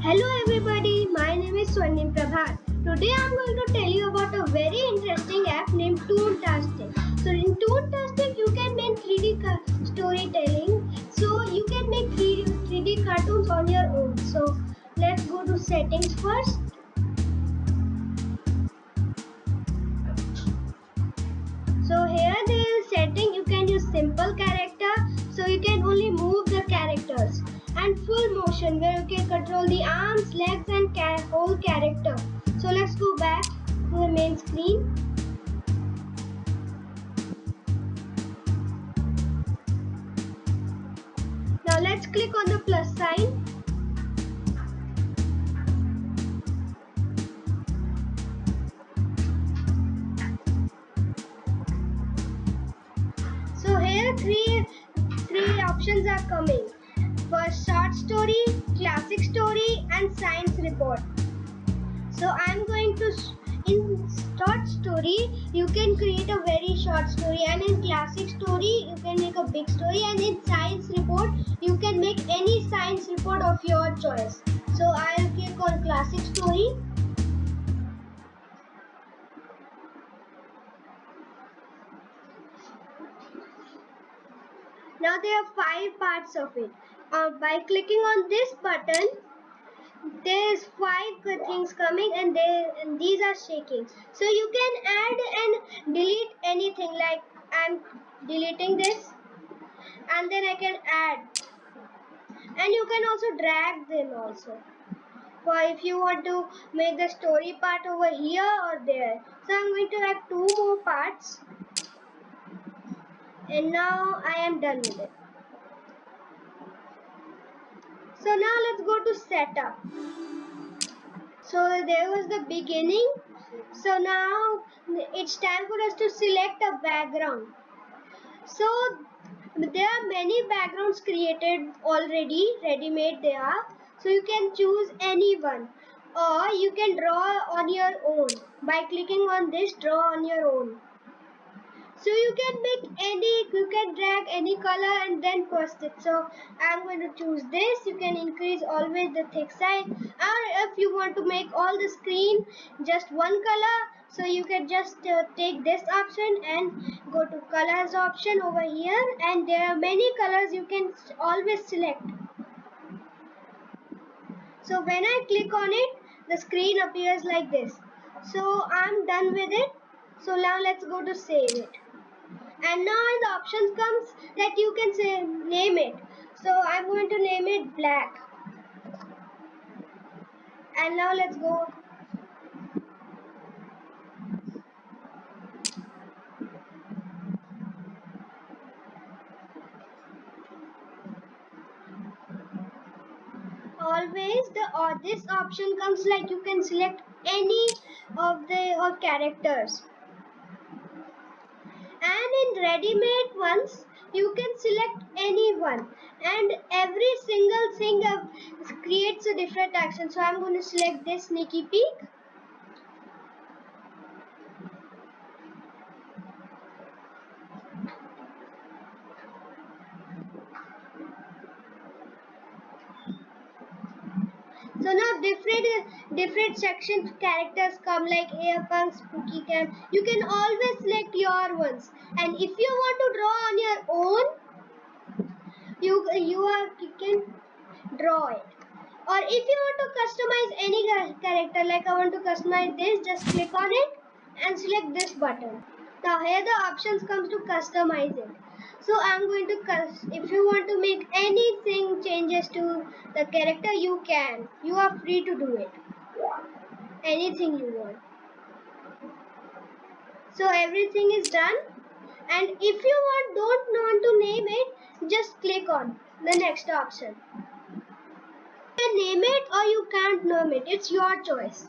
Hello everybody, my name is Swarnim Prabhat. Today I am going to tell you about a very interesting app named ToonTastic. So in ToonTastic you can make 3D storytelling. So you can make 3D cartoons on your own. So let's go to settings first. So here there is setting, you can use simple character, so you can only move the characters, and full motion where you can control the arms, legs and whole character. So let's go back to the main screen. Now let's click on the plus sign. So here three options are coming. First, short story, classic story and science report. So I'm going to, in short story you can create a very short story, and in classic story you can make a big story, and in science report you can make any science report of your choice. So I'll click on classic story. Now there are 5 parts of it. By clicking on this button, there is 5 things coming, and these are shaking. So you can add and delete anything, like I'm deleting this, and then I can add, and you can also drag them also. For if you want to make the story part over here or there. So I'm going to add 2 more parts, and now I am done with it. So now let's go to setup. So there was the beginning. So now it's time for us to select a background. So there are many backgrounds created already, ready-made they are. So you can choose any one, or you can draw on your own by clicking on this draw on your own. So you can drag any color and then post it. So I'm going to choose this. You can increase always the thick side, or if you want to make all the screen just one color, so you can just take this option and go to colors option over here, and there are many colors you can always select. So when I click on it, the screen appears like this. So I'm done with it. So now let's go to save it. And now the options comes that you can say name it. So I'm going to name it black. And now let's go. Always this option comes like you can select any of the characters. And in ready-made ones you can select any one, and every single thing creates a different action. So I'm going to select this sneaky peek. So now different section characters come, like Airpunk, Spooky Cam. You can always select your ones, and if you want to draw on your own, you can draw it. Or if you want to customize any character, like I want to customize this, just click on it and select this button. Now here the options comes to customize it. So I'm going to if you want to make anything changes to the character, you can. You are free to do it. Anything you want. So everything is done. And if you don't want to name it, just click on the next option. You can name it or you can't name it. It's your choice.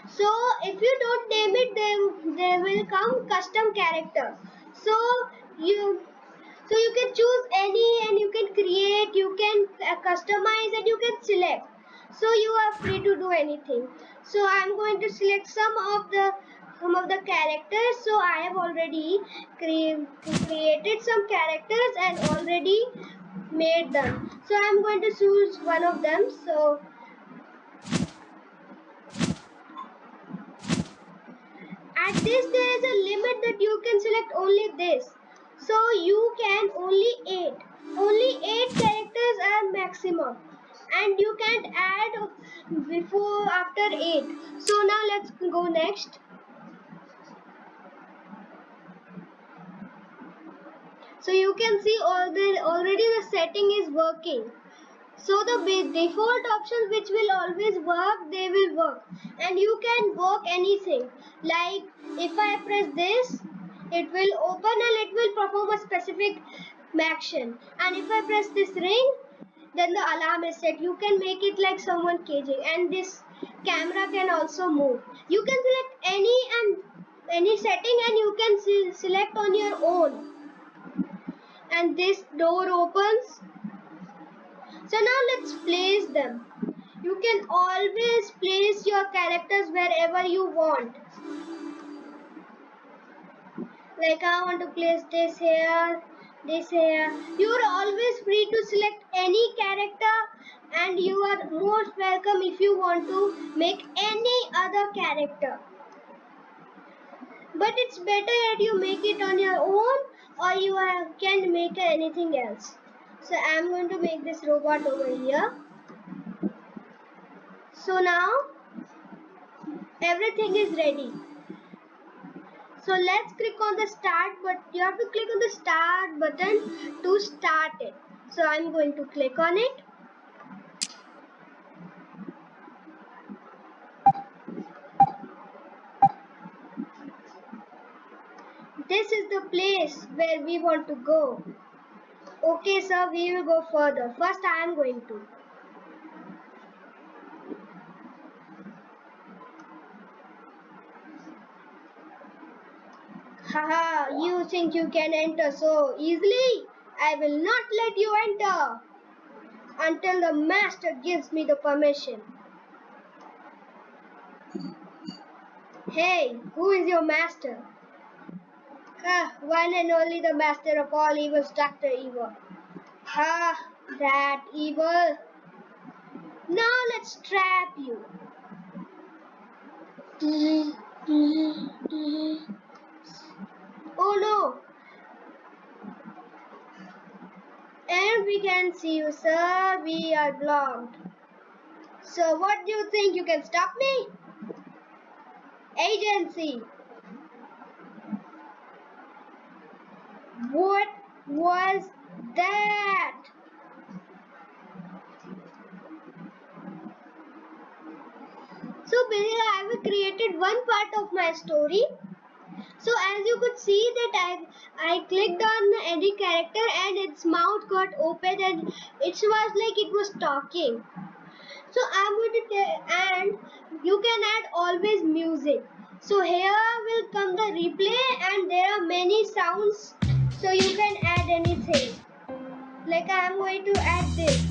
So if you don't name it, then there will come custom character. So you can choose any, and you can create, you can customize, and you can select. So you are free to do anything. So I'm going to select some of the characters. So I have already created some characters and already made them. So I'm going to choose one of them. So at this there is a limit that you can select only this. So you can only 8. Only 8 characters are maximum. And you can't add before after 8. So now let's go next. So you can see already the setting is working. So the default options which will always work, they will work. And you can work anything. Like if I press this, it will open and it will perform a specific action. And if I press this ring, then the alarm is set. You can make it like someone caging. And this camera can also move. You can select any setting and you can select on your own. And this door opens. So now let's place them. You can always place your characters wherever you want. Like I want to place this here, this here. You are always free to select any character and you are most welcome if you want to make any other character. But it's better that you make it on your own or you can make anything else. So I'm going to make this robot over here. So now everything is ready. So let's click on the start, but you have to click on the start button to start it. So I'm going to click on it. This is the place where we want to go. Okay, sir, we will go further. First I am going to. Haha, you think you can enter so easily? I will not let you enter until the master gives me the permission. Hey, who is your master? One and only the master of all evils, Dr. Evil. That evil. Now let's trap you. Oh no. And we can see you, sir. We are blocked. So what do you think? You can stop me? Agency. What was that? So basically I have created one part of my story. So as you could see that I clicked on any character and its mouth got open and it was like it was talking. So I'm going to and you can add always music. So here will come the replay and there are many sounds. So you can add anything. Like I am going to add this.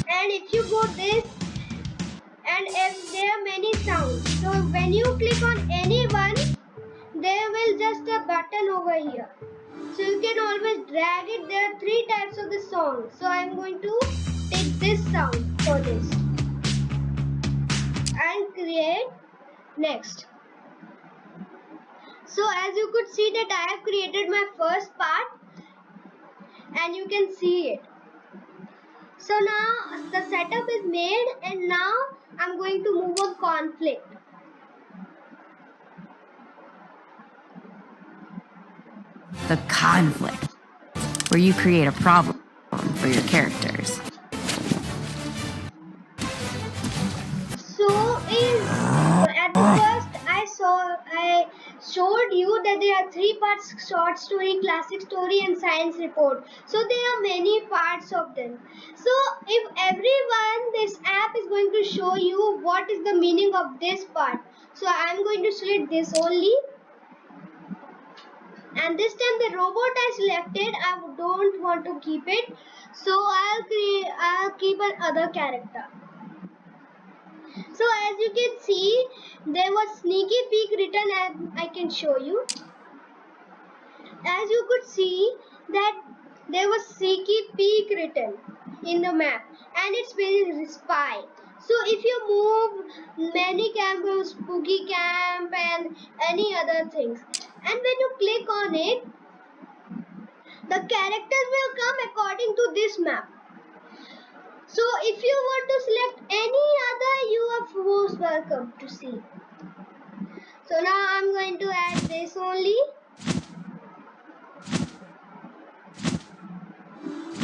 And if you go this and if there are many sounds. So when you click on any one, there will just a button over here. So you can always drag it. There are 3 types of the song. So I am going to take this sound for this and create next. So as you could see that I have created my first part and you can see it. So now the setup is made and now I'm going to move on conflict. The conflict, where you create a problem for your characters. So at first I showed you that there are 3 parts: short story, classic story and science report. So there are many parts of them. So if everyone, this app is going to show you what is the meaning of this part. So I am going to select this only. And this time the robot I selected, I don't want to keep it. So I'll keep another character. So as you can see, there was sneaky peek written and I can show you. As you could see that there was sneaky peek written in the map and it's basically spy. So if you move many camps, spooky camp and any other things, and when you click on it, the characters will come according to this map. So if you want to select any other, you are most welcome to see. So now I'm going to add this only.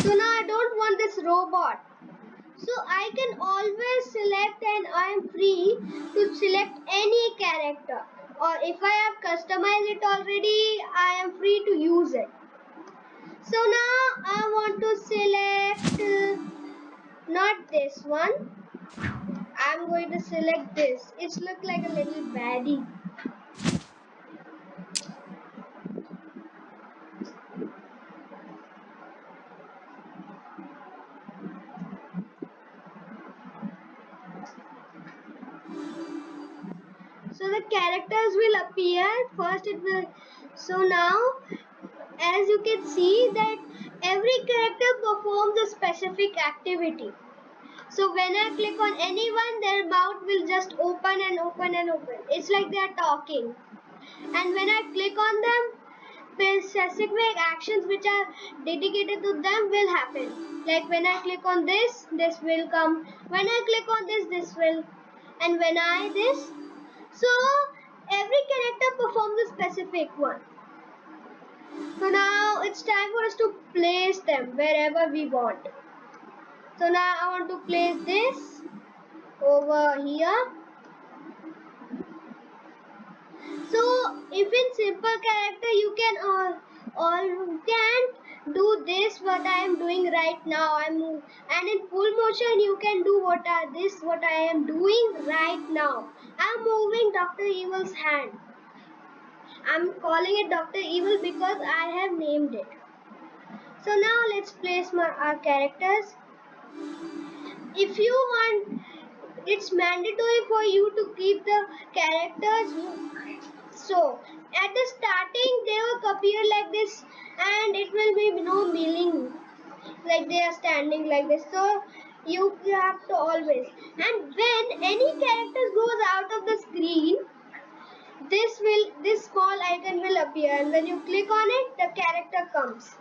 So now I don't want this robot. So I can always select and I am free to select any character. Or if I have customized it already, I am free to use it. So now I want to select not this one. I'm going to select this. It looks like a little baddie. So the characters will appear first. It will. So now, as you can see that every character performs a specific activity. So when I click on anyone, their mouth will just open and open and open. It's like they are talking. And when I click on them, specific actions which are dedicated to them will happen. Like when I click on this, this will come. When I click on this, this will. And when I this. So every character performs a specific one. So now it's time for us to place them wherever we want. So now I want to place this over here. So if in simple character you can all can do this what I am doing right now. And in full motion you can do what I am doing right now. I'm moving Dr. Evil's hand. I'm calling it Dr. Evil because I have named it. So now let's place our characters. If you want, it's mandatory for you to keep the characters. So at the starting they will appear like this and it will be no meaning, like they are standing like this. So you have to always, and when any character goes out of the screen, this small icon will appear, and when you click on it, the character comes.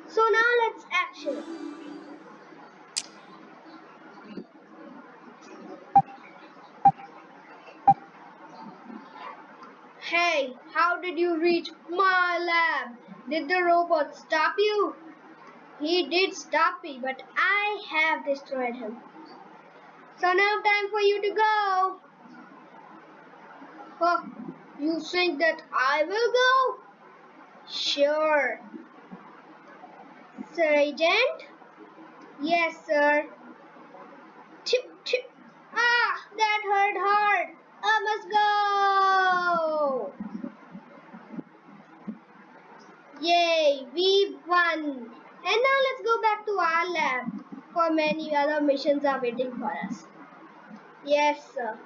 So now let's action. Hey, how did you reach my lab? Did the robot stop you? He did stop me, but I have destroyed him. So now time for you to go. Huh, you think that I will go? Sure. Sergeant? Yes, sir. Chip, chip. Ah, that hurt hard. I must go. Yay, we won. And now let's go back to our lab, for many other missions are waiting for us. Yes, sir.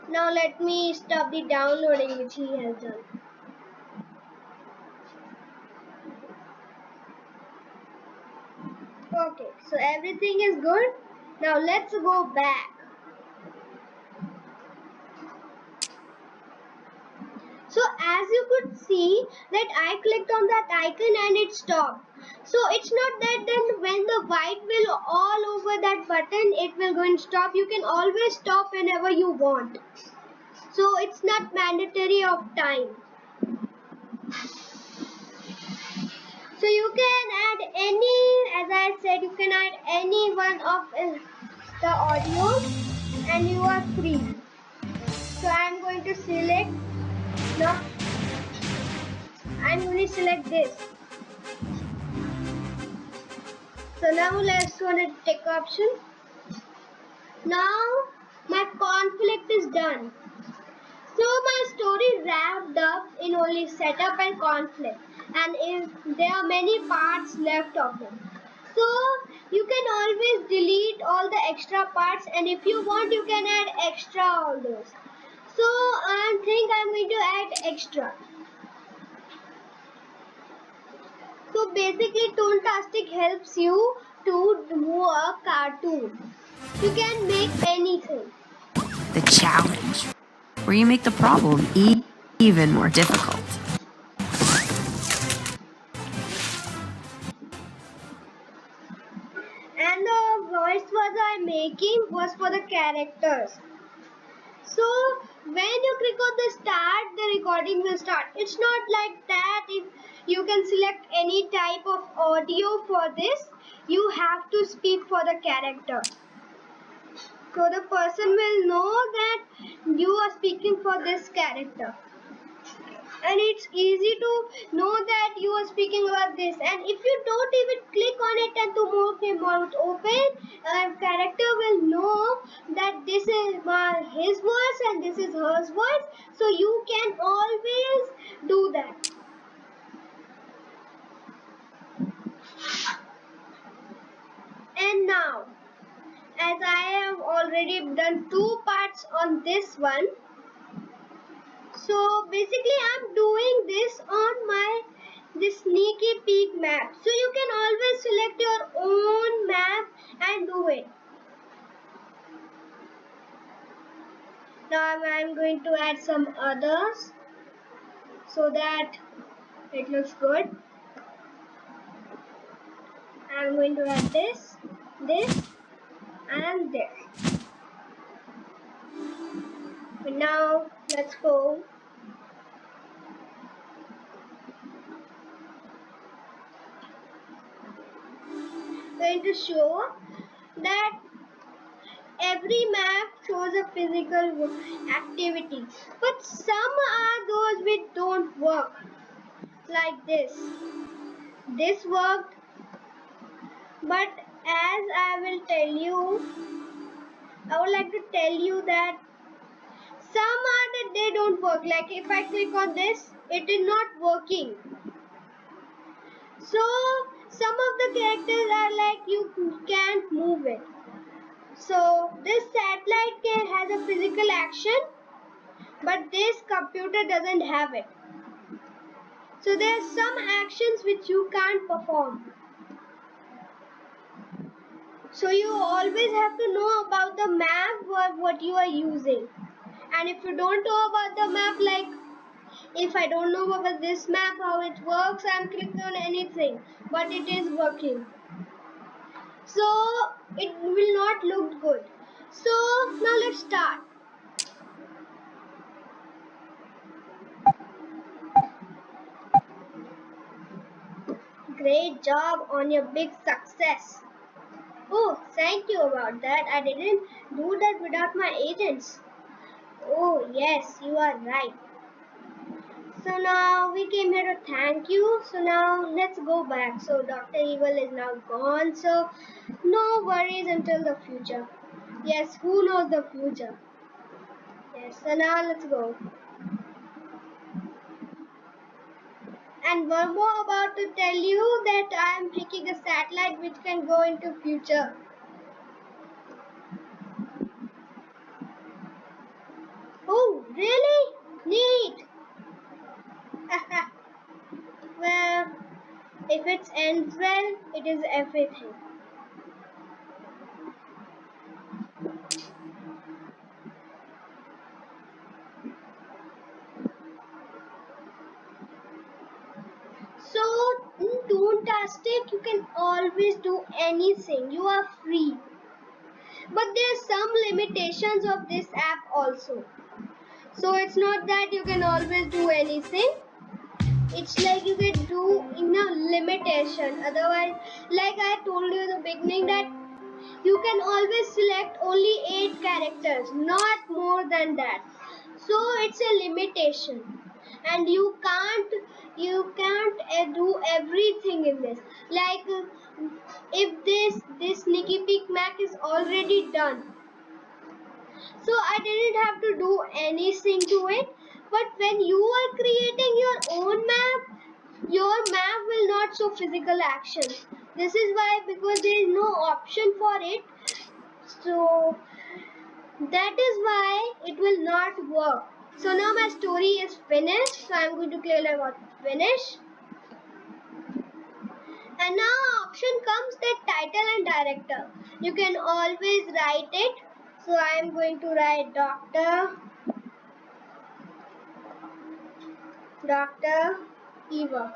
Now let me stop the downloading which he has done. Okay, so everything is good. Now let's go back. So as you could see that I clicked on that icon and it stopped. So it's not that then when the white will all over that button, it will go and stop. You can always stop whenever you want. So it's not mandatory of time. So you can add any, as I said, you can add any one of the audio and you are free. So I am going to select, no, I am going to select this. So now let's go to tech option. Now my conflict is done. So my story wrapped up in only setup and conflict, and there are many parts left of it. So you can always delete all the extra parts, and if you want you can add extra all those. So I think I'm going to add extra. So basically ToonTastic helps you to do a cartoon. You can make anything. The challenge, where you make the problem even more difficult. And the voice I'm making was for the characters. So when you click on the start, the recording will start. It's not like that. If you can select any type of audio for this, you have to speak for the character. So the person will know that you are speaking for this character. And it's easy to know that you are speaking about this. And if you don't even click on it and to move the mouth open, character will know that this is his voice and this is her voice. So you can always do that. And now, as I have already done 2 parts on this one, so basically I'm doing this on this sneaky peek map. So you can always select your own map and do it. Now I'm going to add some others so that it looks good. I'm going to add this, and this. And now let's go. Going to show that every map shows a physical activity, but some are those which don't work, like this. This worked, but as I will tell you, I would like to tell you that some are that they don't work. Like if I click on this, it is not working. So some of the characters are like you can't move it. So this satellite has a physical action, but this computer doesn't have it. So there are some actions which you can't perform. So you always have to know about the map what you are using. And if you don't know about the map, like if I don't know about this map, how it works, I'm clicking on anything, but it is working. So it will not look good. So now let's start. Great job on your big success. Oh, thank you about that. I didn't do that without my agents. Oh, yes, you are right. So now we came here to thank you. So now let's go back. So Dr. Evil is now gone. So no worries until the future. Yes, who knows the future? Yes, so now let's go. And one more about to tell you that I am picking a satellite which can go into future. Oh, really? Neat. Well, if it ends well, it is everything. So in ToonTastic, you can always do anything. You are free. But there's some limitations of this app also. So it's not that you can always do anything. It's like you can do in a limitation. Otherwise, like I told you in the beginning that you can always select only 8 characters, not more than that. So it's a limitation. And you can't do everything in this. Like if this sneaky peek map is already done, so I didn't have to do anything to it. But when you are creating your own map, your map will not show physical actions. This is why, because there is no option for it. So that is why it will not work. So now my story is finished. So I'm going to click on finish. And now option comes that title and director. You can always write it. So I am going to write Dr. Eva.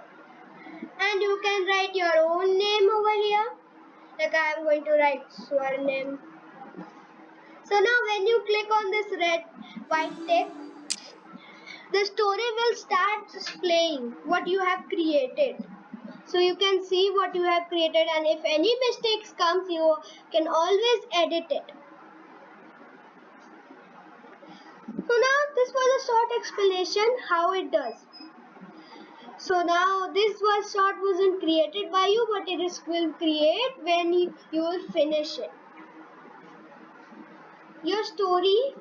And you can write your own name over here. Like I am going to write Swarnim. So now when you click on this white text, the story will start displaying what you have created. So you can see what you have created, and if any mistakes comes, you can always edit it. So now this was a short explanation how it does. So now this short wasn't created by you, but it will create when you will finish it. Your story,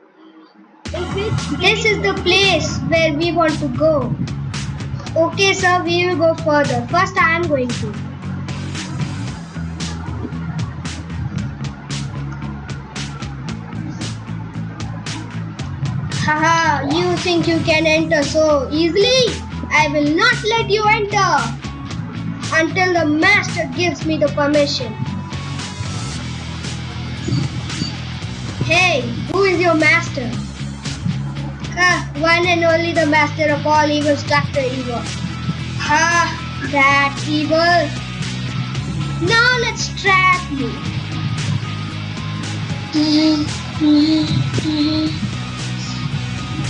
this is the place where we want to go. Okay sir, we will go further. First I am going to. Haha, you think you can enter so easily? I will not let you enter until the master gives me the permission. Hey, who is your master? One and only the master of all evils, Dr. Evil. That evil. Now let's trap you.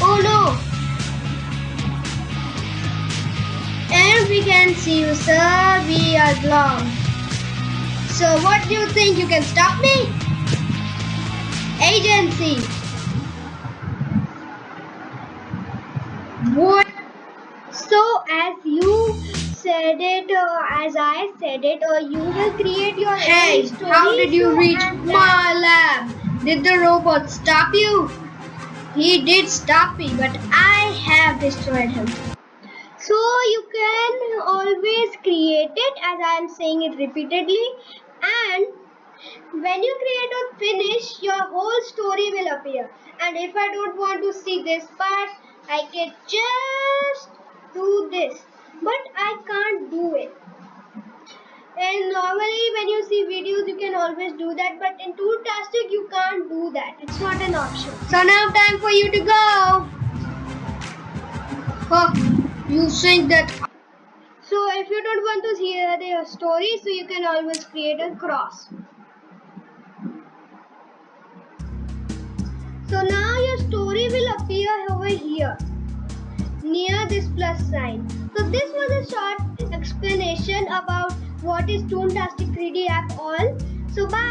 Oh no. And we can see you, sir. We are blocked. So what do you think? You can stop me? Agency. What? So as you said it, as I said it, you will create your own story. How did you reach my lab? Did the robot stop you? He did stop me, but I have destroyed him. So you can always create it, as I am saying it repeatedly, and when you create or finish, your whole story will appear. And if I don't want to see this part, I can just do this, but I can't do it. And normally when you see videos, you can always do that, but in ToonTastic you can't do that. It's not an option. So now time for you to go. You think that. So if you don't want to hear their story, so you can always create a cross. So now your story will appear over here, near this plus sign. So this was a short explanation about what is ToonTastic 3D app all. So bye.